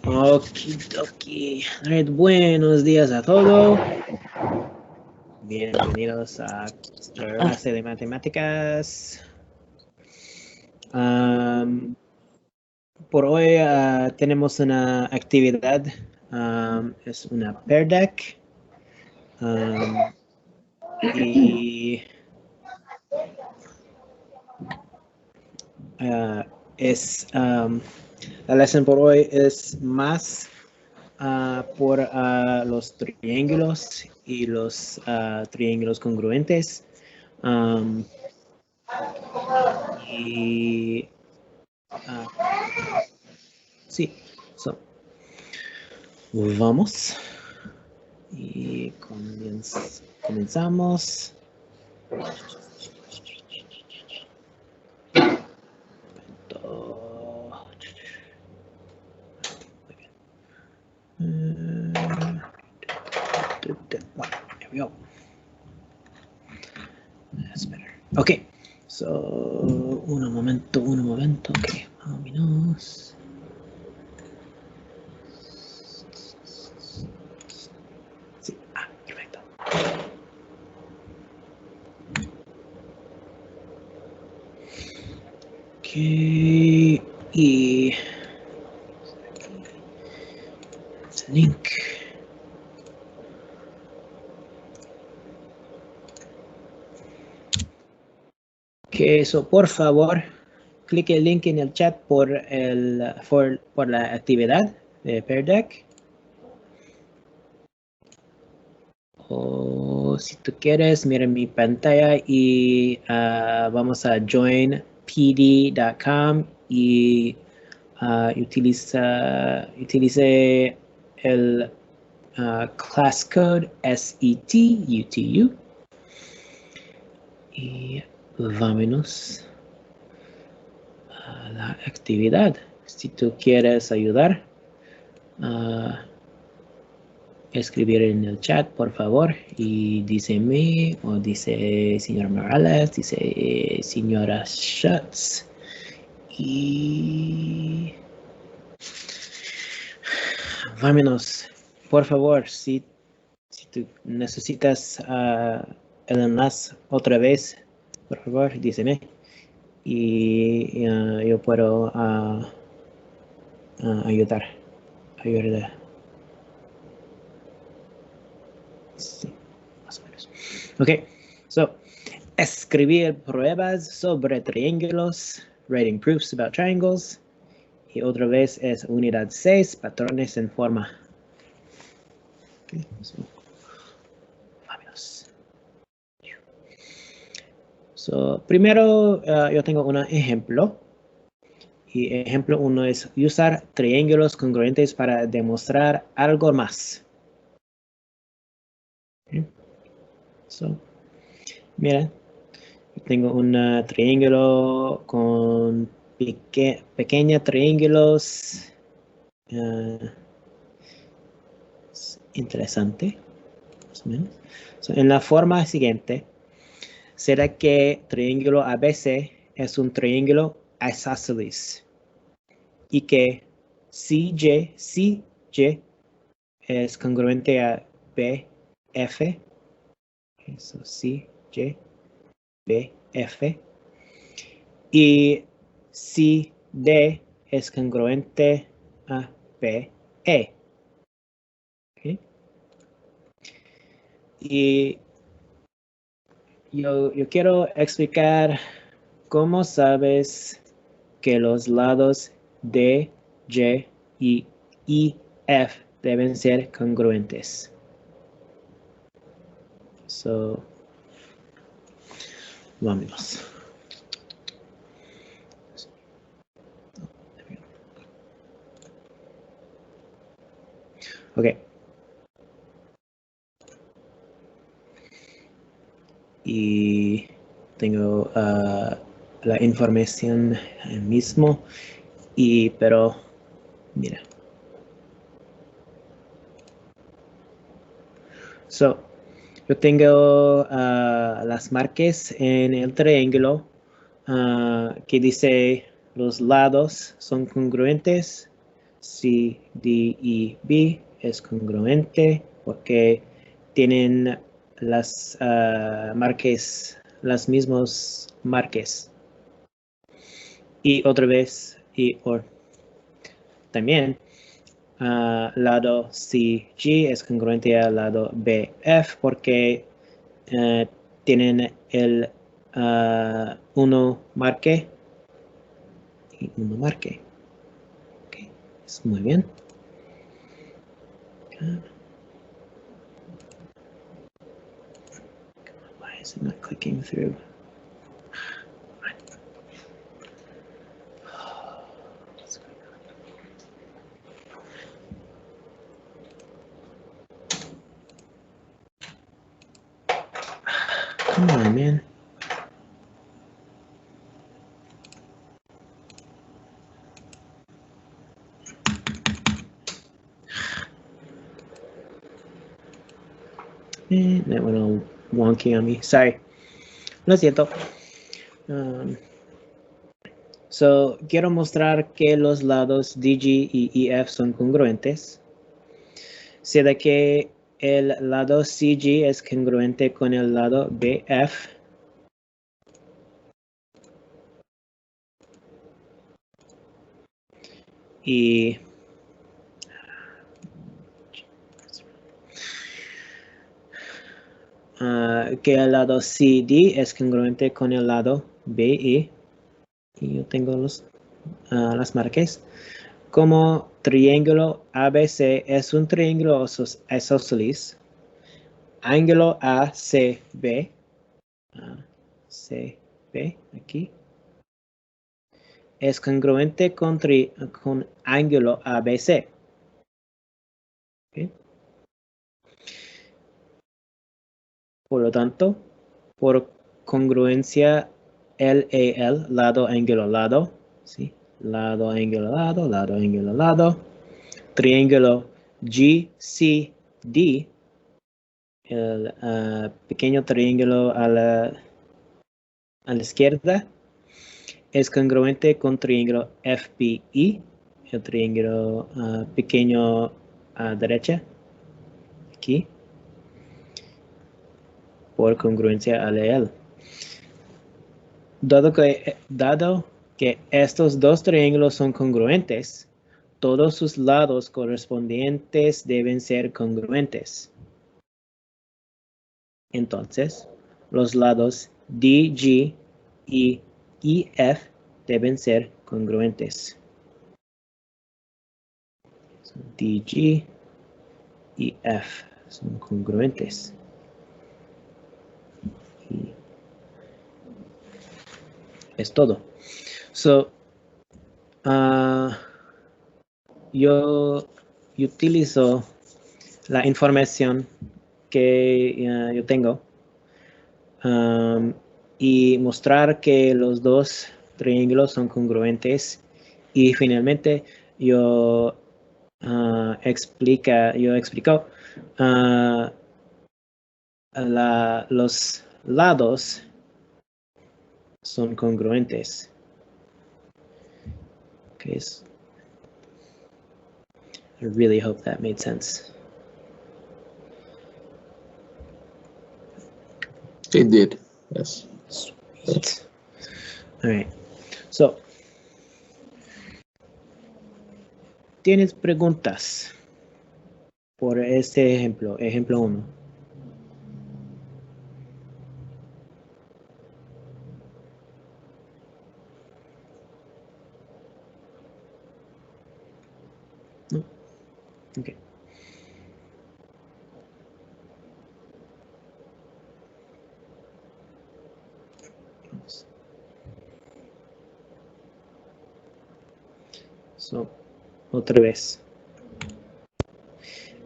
Okidoki. Alright, buenos días a todos. Bienvenidos a nuestra clase de matemáticas. Por hoy tenemos una actividad. Es una pair deck. Y la lección por hoy es más por los triángulos y los triángulos congruentes. Sí, vamos y comenzamos. Here we go. That's better. Okay, so un momento. Okay, vámonos. Sí, perfecto. Okay, y link. Okay, so por favor, clique el link en el chat por la actividad de Pair Deck. O si tú quieres, mira mi pantalla y vamos a joinpd.com y utilice el class code SETUTU. Y vámonos a la actividad. Si tú quieres ayudar, escribir en el chat, por favor, y díceme, o dice señora Morales, dice señora Schutz, y vámonos, por favor, si tú necesitas el enlace otra vez, por favor, díceme, y yo puedo ayudar. Sí, más o menos. Ok, so, escribir pruebas sobre triángulos, writing proofs about triangles. Y otra vez es unidad 6, patrones en forma. Okay, so, vámonos. So, primero, yo tengo un ejemplo. Y ejemplo 1 es usar triángulos congruentes para demostrar algo más. Okay. So, mira, tengo un triángulo con pequeños triángulos. Interesante, más o menos. So, en la forma siguiente, será que triángulo ABC es un triángulo isósceles y que CJ es congruente a BF. So CJ, BF. Y CD es congruente a BE. Okay. Y yo quiero explicar cómo sabes que los lados D, Y y F deben ser congruentes. So, vámonos. Ok. Y tengo la información mismo, pero mira. So, yo tengo las marcas en el triángulo que dice los lados son congruentes C, D y B es congruente porque tienen las marques, las mismos marques. Y otra vez, y or. También, lado CG es congruente al lado BF porque tienen el uno marque y uno marque. Okay. Es muy bien. Why is it not clicking through? Come on, man. That went all wonky on me. Sorry. Lo siento. So, quiero mostrar que los lados DG y EF son congruentes. Sé de que el lado CG es congruente con el lado BF. Y que el lado CD es congruente con el lado BE. Y yo tengo las marcas. Como triángulo ABC es un triángulo isósceles, ángulo ACB, CB aquí, es congruente con ángulo ABC. ¿Okay? Por lo tanto, por congruencia LAL, lado, ángulo, lado, ¿sí? Lado, ángulo, lado, lado, ángulo, lado. Triángulo GCD, el pequeño triángulo a la izquierda, es congruente con triángulo FBE, el triángulo pequeño a derecha, aquí, por congruencia a él. Dado que estos dos triángulos son congruentes, todos sus lados correspondientes deben ser congruentes. Entonces, los lados DG y EF deben ser congruentes. DG y F son congruentes. Y es todo. So, yo utilizo la información que yo tengo y mostrar que los dos triángulos son congruentes, y finalmente yo explico los lados son congruentes. Okay, I really hope that made sense. It did, yes. Sweet. All right. So, ¿tienes preguntas por este ejemplo? Ejemplo 1. No. Okay. So, otra vez.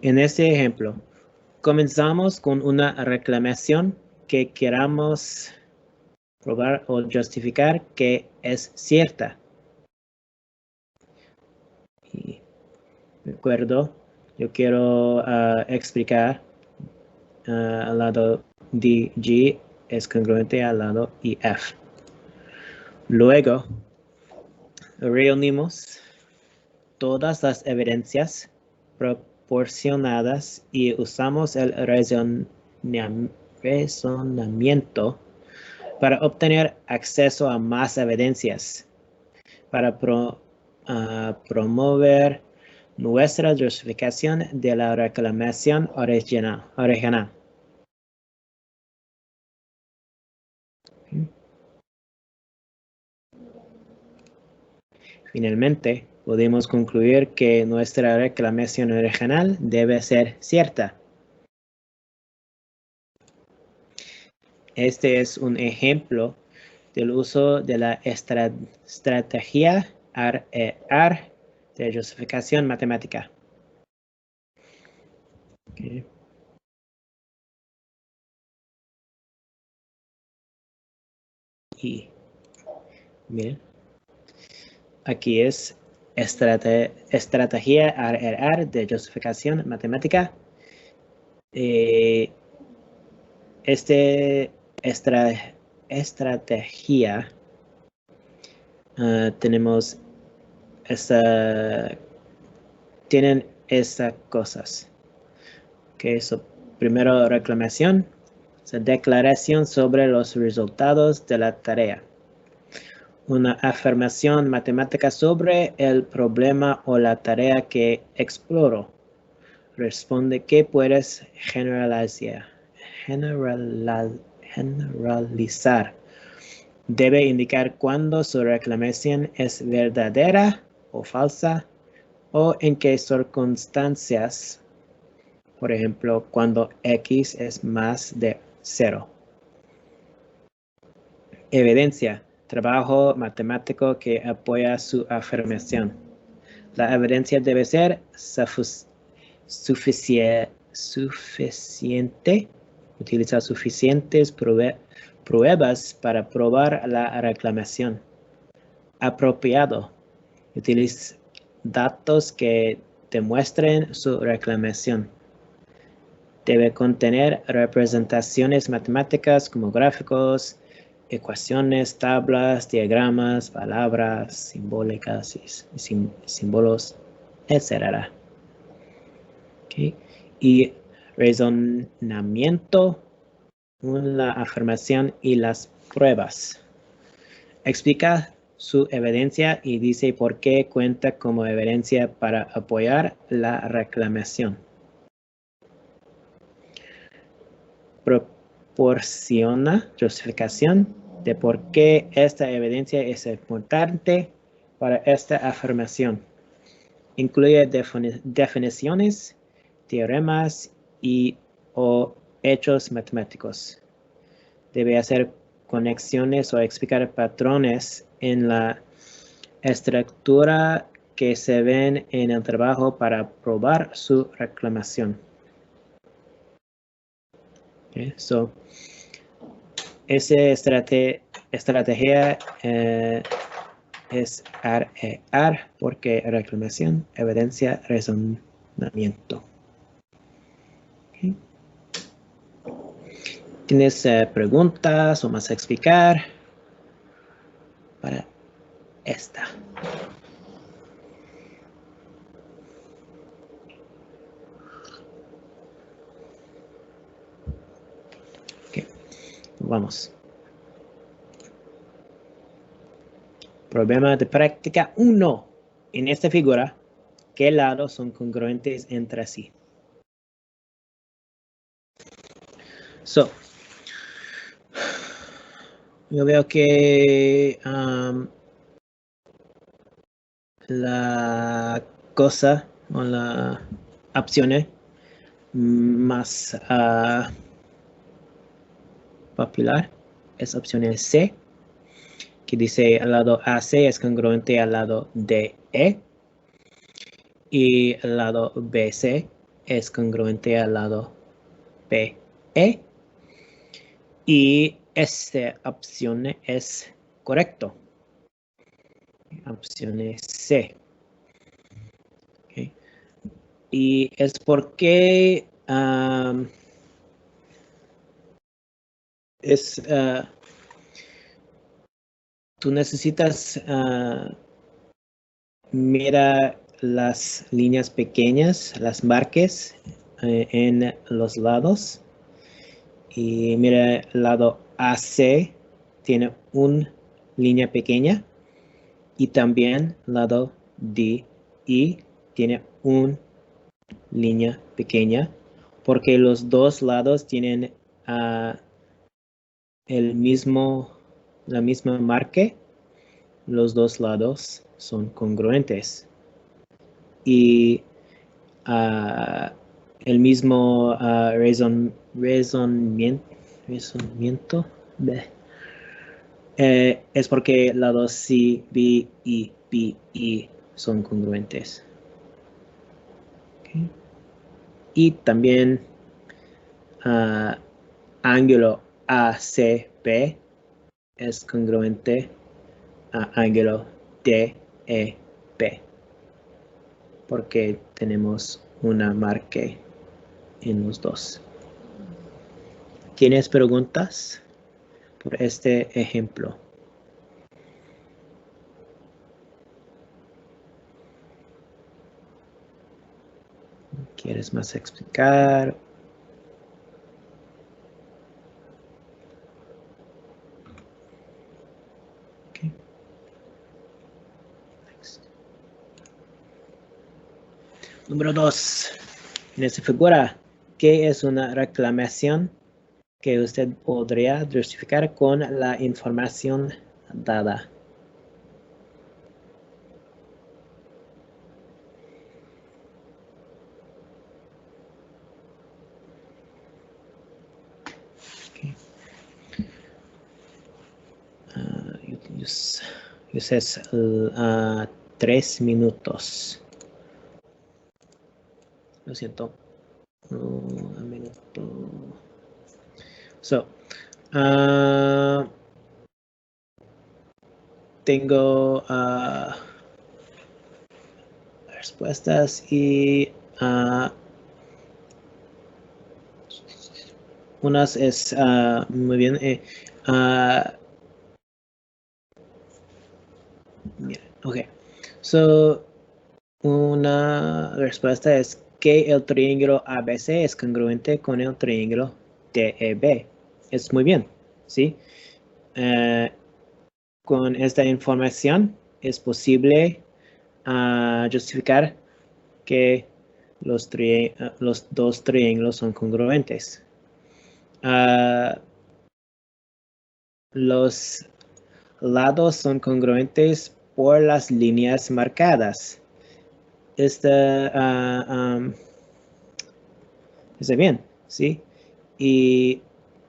En este ejemplo, comenzamos con una reclamación que queramos probar o justificar que es cierta. Y recuerdo, yo quiero explicar al lado DG es congruente al lado EF. Luego, reunimos todas las evidencias proporcionadas y usamos el razonamiento para obtener acceso a más evidencias, para promover nuestra justificación de la reclamación original. Finalmente, podemos concluir que nuestra reclamación original debe ser cierta. Este es un ejemplo del uso de la estrategia RER de justificación matemática. Okay. Y miren, aquí es estrategia RER de justificación matemática. Estrategia tenemos tienen estas cosas. Okay, so, primero, reclamación, declaración sobre los resultados de la tarea. Una afirmación matemática sobre el problema o la tarea que exploro. Responde que puedes generalizar. Debe indicar cuándo su reclamación es verdadera o falsa, o en qué circunstancias, por ejemplo, cuando X es más de 0. Evidencia, trabajo matemático que apoya su afirmación. La evidencia debe ser suficiente, utilizar suficientes pruebas para probar la reclamación. Apropiado, utiliza datos que demuestren su reclamación. Debe contener representaciones matemáticas como gráficos, ecuaciones, tablas, diagramas, palabras simbólicas y símbolos, etc. Okay. Y razonamiento, la afirmación y las pruebas. Explica su evidencia y dice por qué cuenta como evidencia para apoyar la reclamación. Proporciona justificación de por qué esta evidencia es importante para esta afirmación. Incluye definiciones, teoremas o hechos matemáticos. Debe hacer conexiones o explicar patrones en la estructura que se ven en el trabajo para probar su reclamación. Okay, so, esa estrategia es RER porque reclamación, evidencia, razonamiento. Okay. ¿Tienes preguntas o más a explicar para esta? Okay. Vamos. Problema de práctica 1. En esta figura, ¿qué lados son congruentes entre sí? So, yo veo que la cosa o la opción más popular es opción C, que dice el lado AC es congruente al lado DE y el lado BC es congruente al lado PE. Y esta opción es correcto. Opción C. Okay. Y es porque tú necesitas mirar las líneas pequeñas, las marques en los lados. Y mira, el lado AC tiene una línea pequeña. Y también lado DI tiene una línea pequeña. Porque los dos lados tienen la misma marca. Los dos lados son congruentes. Y el mismo razonamiento es porque lados C, B y B y son congruentes. Okay. Y también ángulo ACP es congruente a ángulo DEP porque tenemos una marca en los dos. ¿Tienes preguntas por este ejemplo? ¿Quieres más explicar? Okay. Next. Número 2. En esta figura, ¿qué es una reclamación que usted podría justificar con la información dada? Okay. Uses 3 minutos. Lo siento. Un minuto. So, tengo respuestas y unas es muy bien. Ok. So, una respuesta es que el triángulo ABC es congruente con el triángulo DEB. Es muy bien, ¿sí? Con esta información es posible justificar que los dos triángulos son congruentes. Los lados son congruentes por las líneas marcadas. Está bien, ¿sí? Y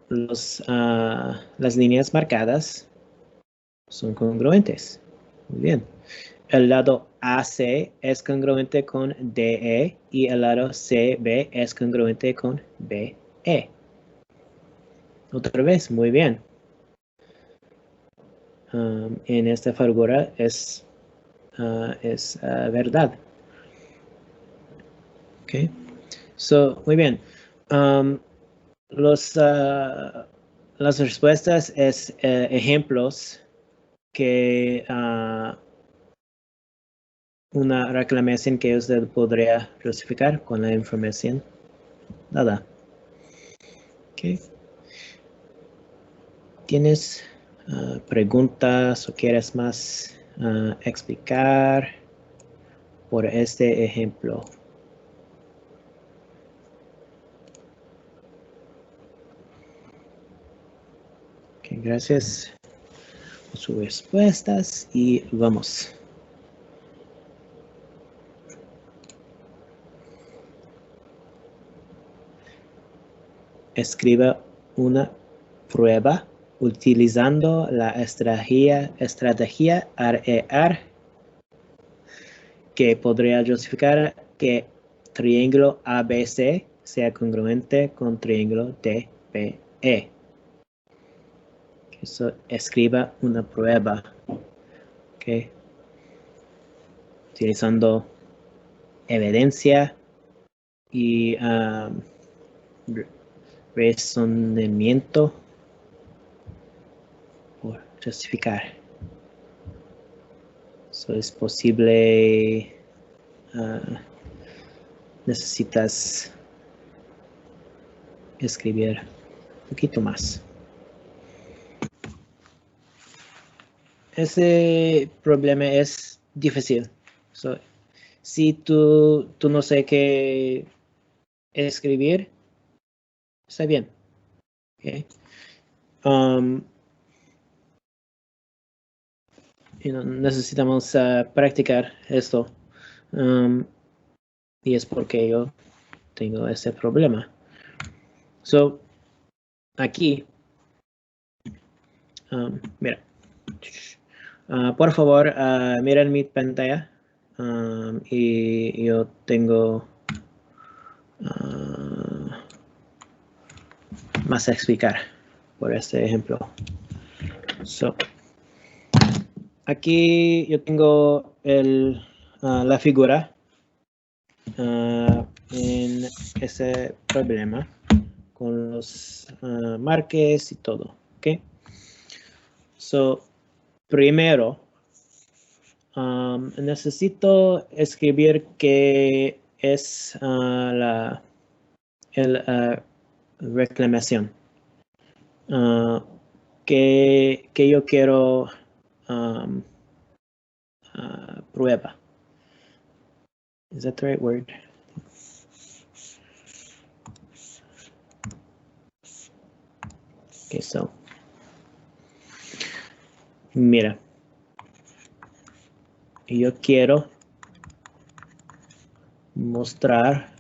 las líneas marcadas son congruentes. Muy bien. El lado AC es congruente con DE y el lado CB es congruente con BE. Otra vez, muy bien. En esta figura es verdad. Okay. So, muy bien. Las respuestas es ejemplos que una reclamación que usted podría justificar con la información dada. Okay. ¿Tienes preguntas o quieres más explicar por este ejemplo? Okay, gracias por sus respuestas y vamos. Escriba una prueba utilizando la estrategia RER que podría justificar que triángulo ABC sea congruente con triángulo DBE. Eso, escriba una prueba. Okay. Utilizando evidencia y razonamiento por justificar. So, es posible necesitas escribir un poquito más. Ese problema es difícil. So, si tú no sé qué escribir, está bien. Okay. Necesitamos practicar esto. Y es porque yo tengo ese problema. So, aquí, mira, por favor, miren mi pantalla y yo tengo más a explicar por este ejemplo. So, aquí yo tengo la figura en ese problema con los marques y todo, ¿ok? So, primero, necesito escribir qué es la reclamación. Que yo quiero prueba. Is that the right word? Okay, so mira, yo quiero mostrar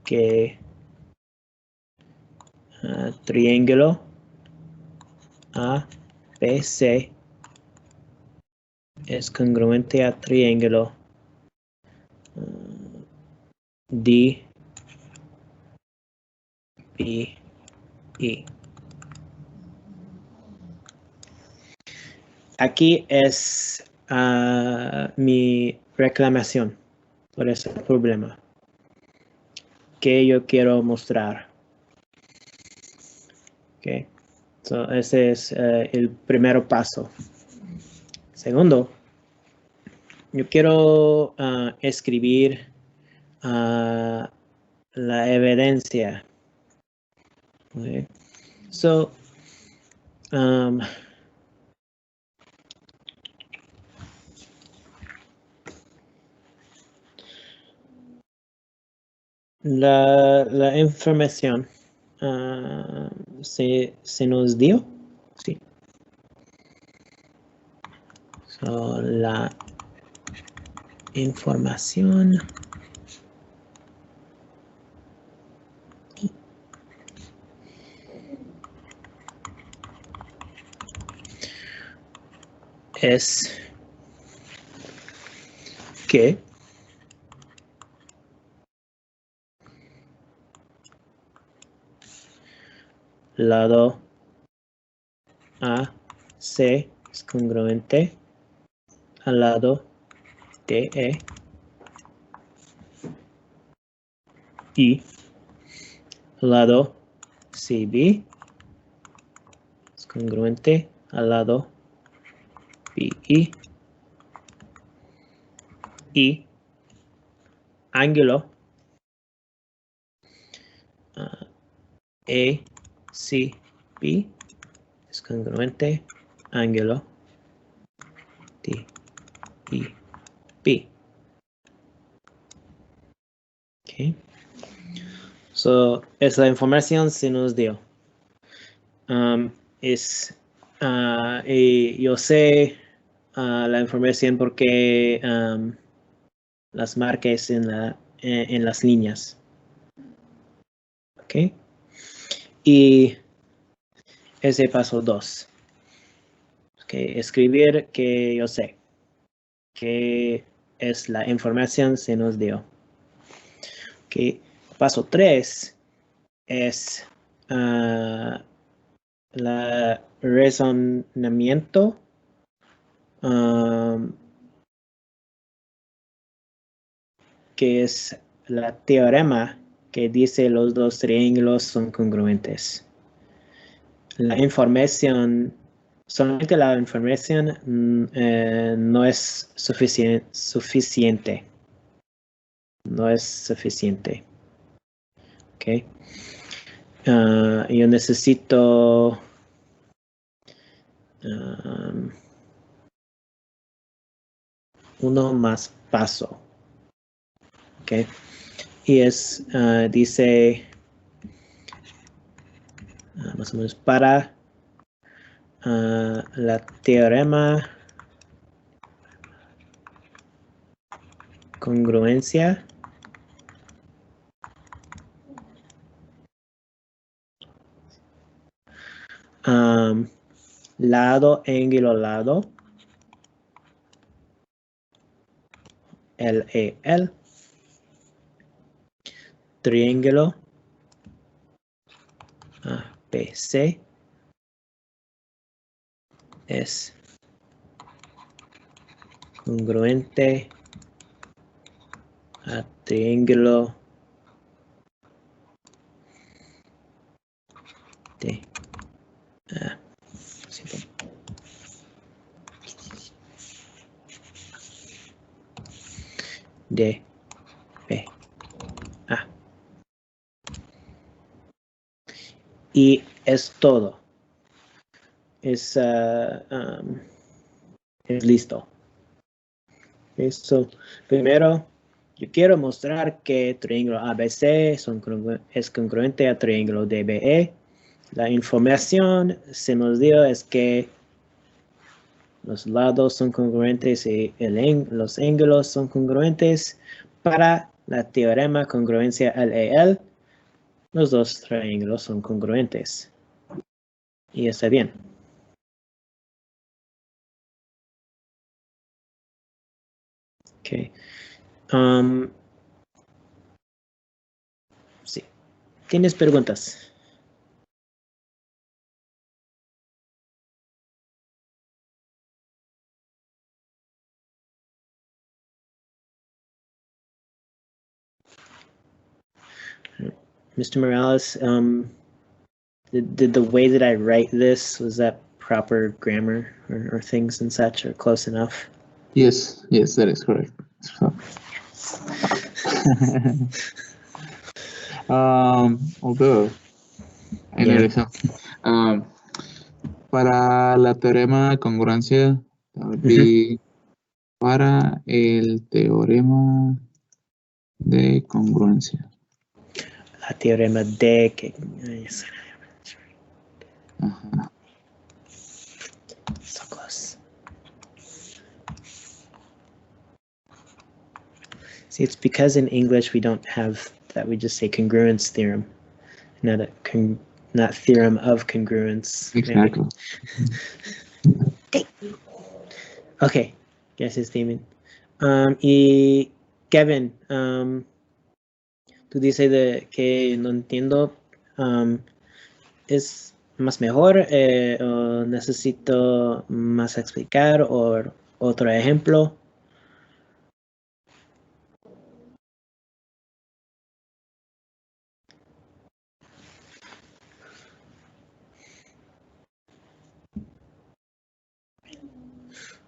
que triángulo ABC es congruente a triángulo DBE. Aquí es mi reclamación por ese problema que yo quiero mostrar. Okay. So, ese es el primer paso. Segundo, yo quiero escribir la evidencia. Okay. So, la información se nos dio. Sí. So, la información es que lado AC es congruente al lado DE y lado CB es congruente al lado BE y ángulo ACB es congruente ángulo DEB. Okay. So, esa información se nos dio. Y yo sé la información porque las marcas en las líneas. Ok. Y ese paso 2. Okay. Escribir que yo sé que es la información se nos dio. Okay. Paso 3 es el razonamiento que es la teorema que dice los dos triángulos son congruentes. La información Solamente la información no es suficiente. No es suficiente. Ok. Yo necesito uno más paso. Ok. Y es, dice, más o menos para la teorema congruencia lado, ángulo, lado, LAL, triángulo, ABC, es congruente a triángulo de D, B, A. Y es todo. Es listo. Eso. Primero, yo quiero mostrar que triángulo ABC es congruente a triángulo DBE. La información se nos dio es que los lados son congruentes y los ángulos son congruentes. Para la teorema congruencia LAL, los dos triángulos son congruentes. Y está bien. Okay. Sí. ¿Tienes preguntas? Mr. Morales, did the way that I write this, was that proper grammar or things and such, or close enough? Yes, yes, that is correct. Although, I noticed something. Para la teorema de congruencia, that would be para el teorema de congruencia. La teorema de que... So close. See, it's because in English we don't have that. We just say congruence theorem, not theorem of congruence. Exactly. Okay, gracias, Damon. Y Kevin, tú dices que no entiendo. ¿Es más mejor o necesito más explicar o otro ejemplo?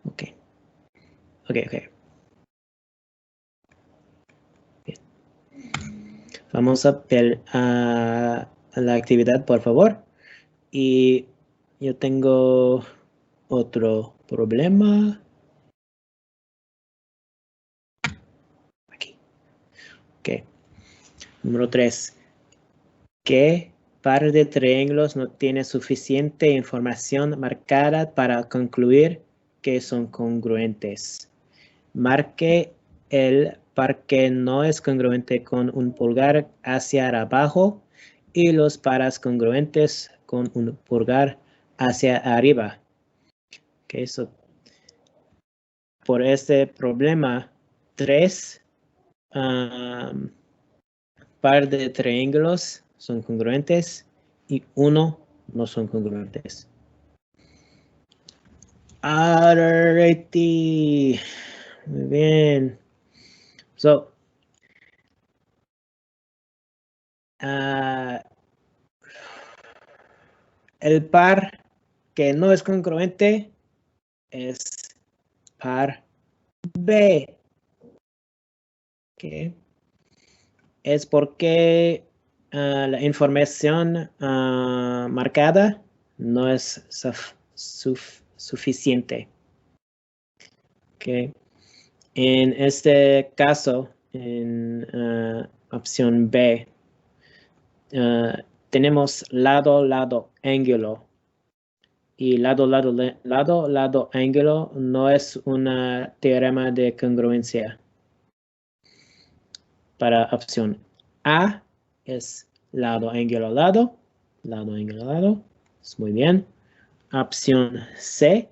Ok. Bien. Vamos a la actividad, por favor. Y yo tengo otro problema. Aquí. Ok. Número 3. ¿Qué par de triángulos no tiene suficiente información marcada para concluir que son congruentes? Marque el par que no es congruente con un pulgar hacia abajo y los pares congruentes con un pulgar hacia arriba. Okay, so, por este problema, 3 par de triángulos son congruentes y 1 no son congruentes. Alrighty. Muy bien. So, el par que no es congruente es par B. Okay. Es porque la información marcada no es suficiente. Okay. En este caso, en opción B, tenemos lado, lado, ángulo. Y lado, lado, lado, lado, ángulo no es un teorema de congruencia. Para opción A es lado, ángulo, lado, lado, ángulo, lado. Es muy bien. Opción C,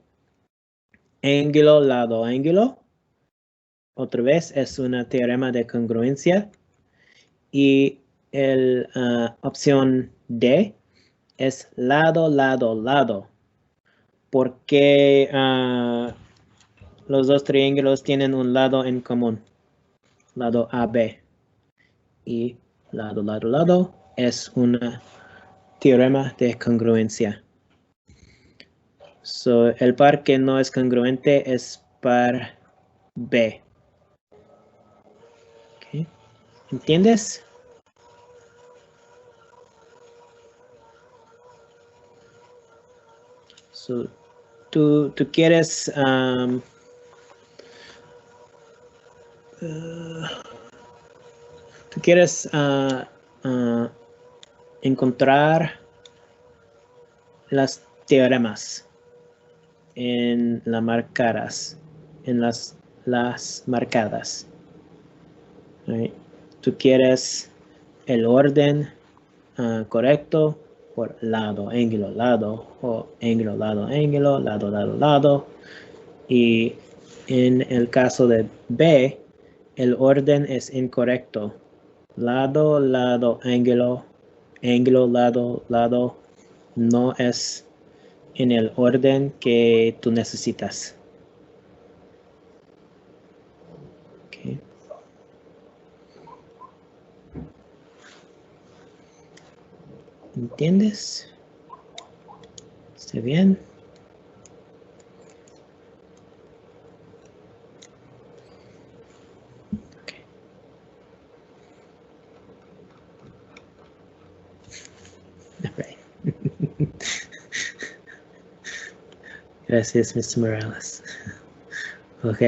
ángulo, lado, ángulo. Otra vez es un teorema de congruencia. Y opción D es lado, lado, lado. Porque los dos triángulos tienen un lado en común. Lado AB. Y lado, lado, lado es un teorema de congruencia. So, el par que no es congruente es par B. Okay. ¿Entiendes? So, tú quieres encontrar las teoremas en las marcadas, en las marcadas. Right? Tú quieres el orden correcto por lado, ángulo, lado, o ángulo, lado, ángulo, lado, lado, lado. Y en el caso de B, el orden es incorrecto. Lado, lado, ángulo, ángulo, lado, lado, no es en el orden que tú necesitas. Okay. ¿Entiendes? ¿Está bien? Okay. Right. Gracias, Mr. Morales. Ok.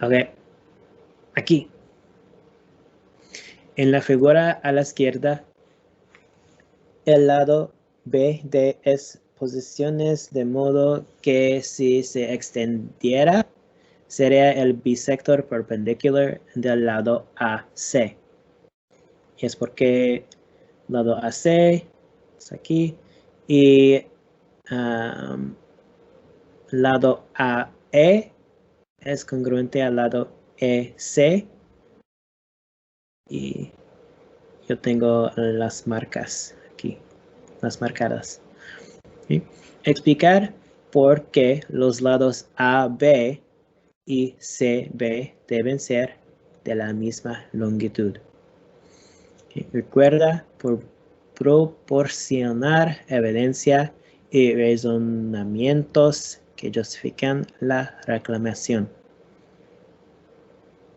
Ok. Aquí. En la figura a la izquierda, el lado B de es posiciones de modo que si se extendiera, sería el bisector perpendicular del lado AC. Y es porque lado AC es aquí y lado AE es congruente al lado EC y yo tengo las marcas aquí, las marcadas. ¿Sí? Explicar por qué los lados AB y CB deben ser de la misma longitud. ¿Sí? Recuerda proporcionar evidencia y razonamientos que justifican la reclamación.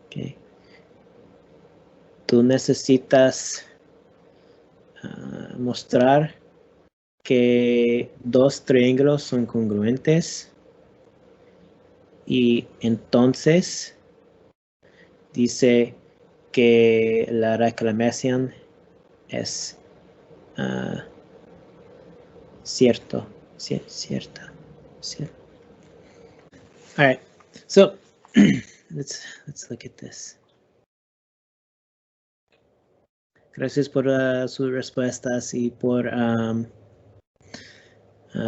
Okay. Tú necesitas mostrar que dos triángulos son congruentes y entonces dice que la reclamación es cierta. All right, so let's look at this. Gracias por sus respuestas y por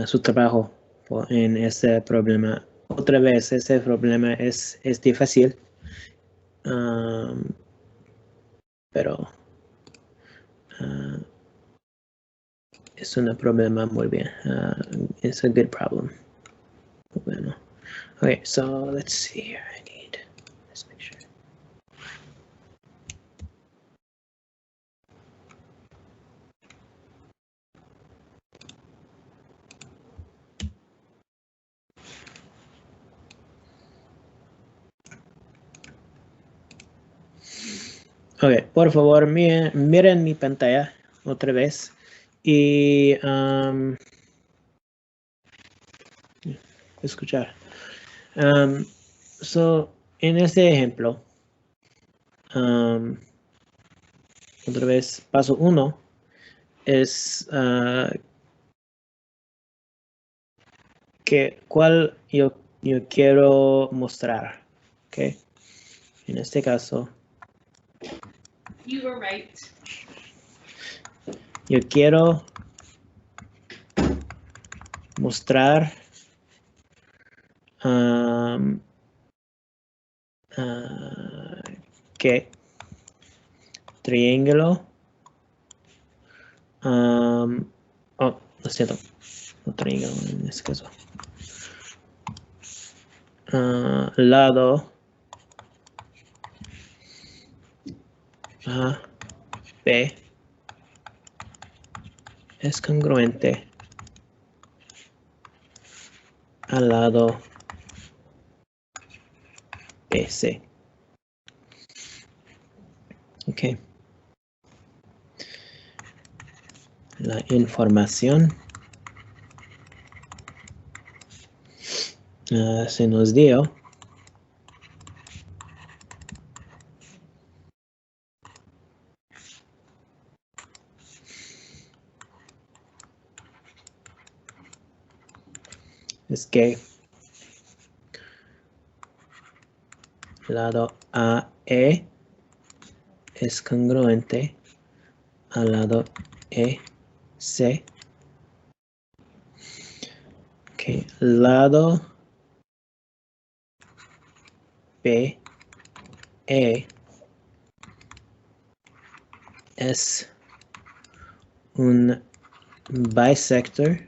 su trabajo en este problema. Otra vez, ese problema es difícil, pero es un problema muy bien. It's a good problem. Bueno. Okay, so let's see here. I need this picture. Ok, por favor, miren mi pantalla otra vez. Y escuchar. So, en este ejemplo, otra vez, paso 1 es cuál yo quiero mostrar. Okay. En este caso, You were right. yo quiero mostrar que triángulo, lo siento, no triángulo en este caso, lado A, B es congruente al lado BC. Ok. La información se nos dio es que lado AE es congruente al lado EC. Okay. Lado BE es un bisector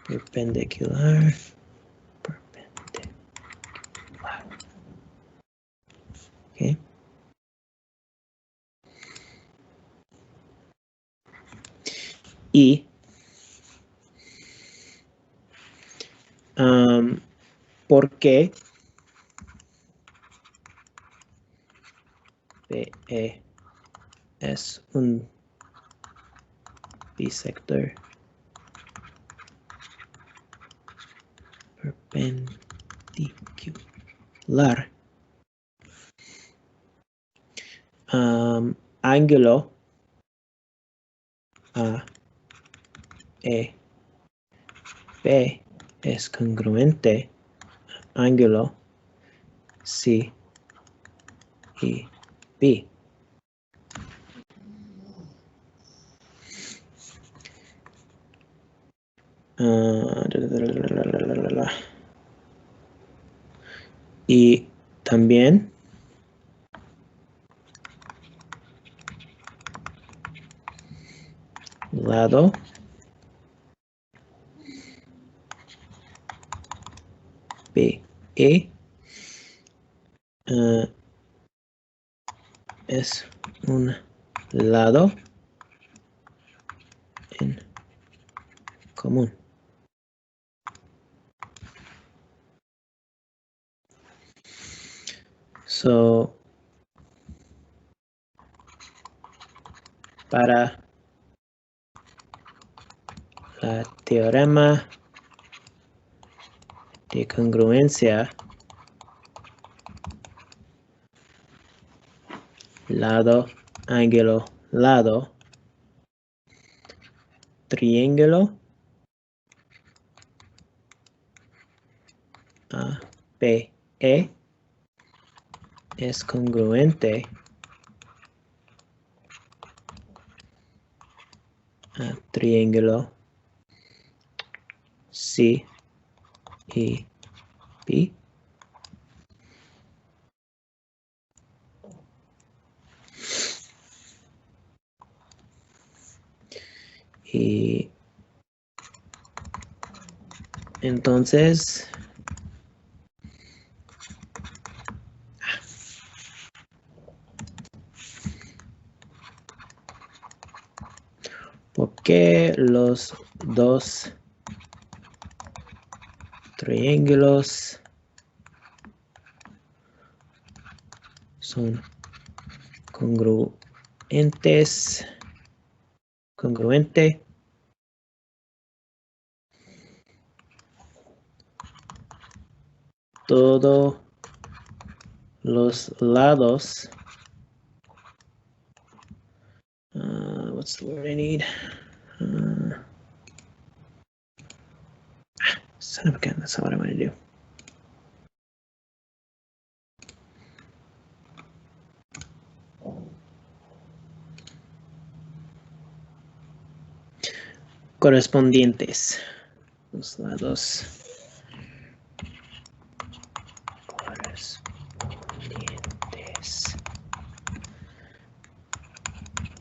perpendicular. Okay. Y ¿por qué BE es un bisector perpendicular? Ángulo A E B es congruente a ángulo C y B. Y también lado BE es un lado en común. So, para la teorema de congruencia, lado, ángulo, lado, triángulo, ABE es congruente a triángulo C y B. Y entonces ¿por qué los dos triángulos son congruentes. Congruente. Todos los lados. What's the word I need? Son of a gun, that's not what I want to do. Correspondientes. Los lados correspondientes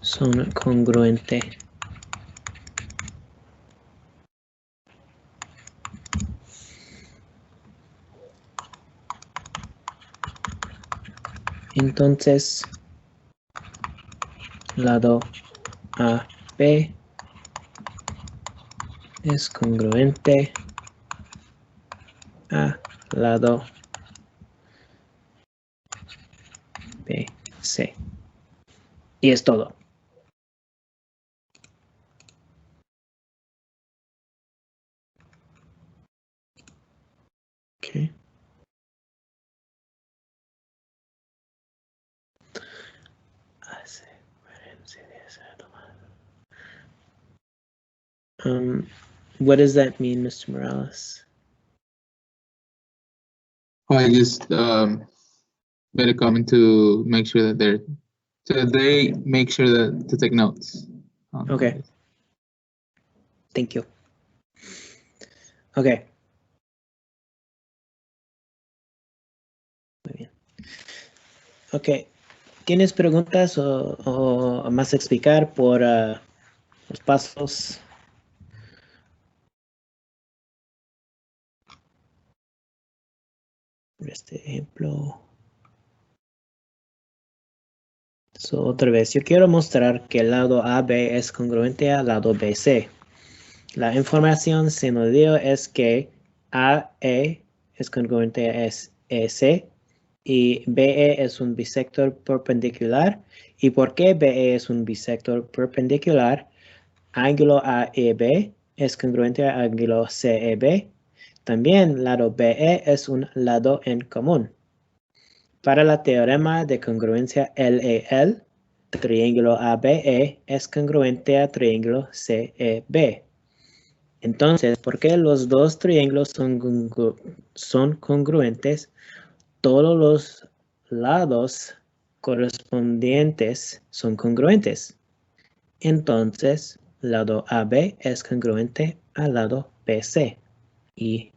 son congruentes. Entonces, lado AB es congruente a lado BC. Y es todo. Okay. What does that mean, Mr. Morales? I just made a comment to make sure that they make sure that to take notes. Okay. Thank you. Okay. Muy bien. Okay. ¿Tienes preguntas o más explicar por los pasos? Por este ejemplo. Otra vez, yo quiero mostrar que el lado AB es congruente al lado BC. La información se nos dio es que AE es congruente a EC y BE es un bisector perpendicular. ¿Y por qué BE es un bisector perpendicular? Ángulo AEB es congruente al ángulo CEB. También lado BE es un lado en común. Para el teorema de congruencia LEL, triángulo ABE es congruente a triángulo CEB. Entonces, ¿por qué los dos triángulos son congruentes? Todos los lados correspondientes son congruentes. Entonces, lado AB es congruente al lado BC. Y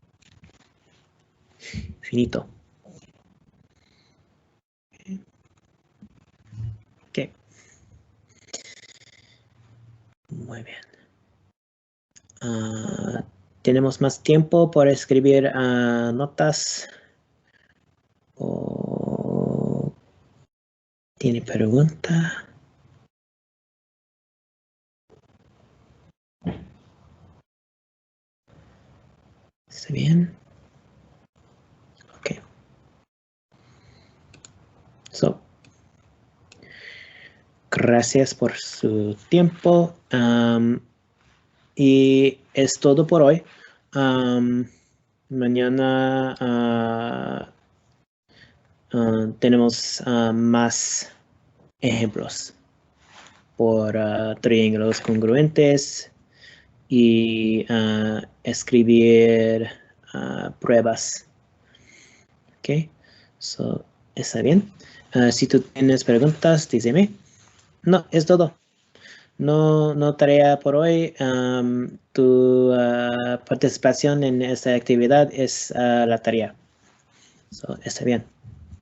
finito. Ok. Muy bien. ¿Tenemos más tiempo para escribir notas? ¿O tiene pregunta? ¿Está bien? Ok. Gracias por su tiempo. Y es todo por hoy. Mañana tenemos más ejemplos por triángulos congruentes y escribir pruebas. Ok, ¿está bien? Si tú tienes preguntas, dígame. No, es todo. No tarea por hoy. Tu participación en esta actividad es la tarea. Está bien.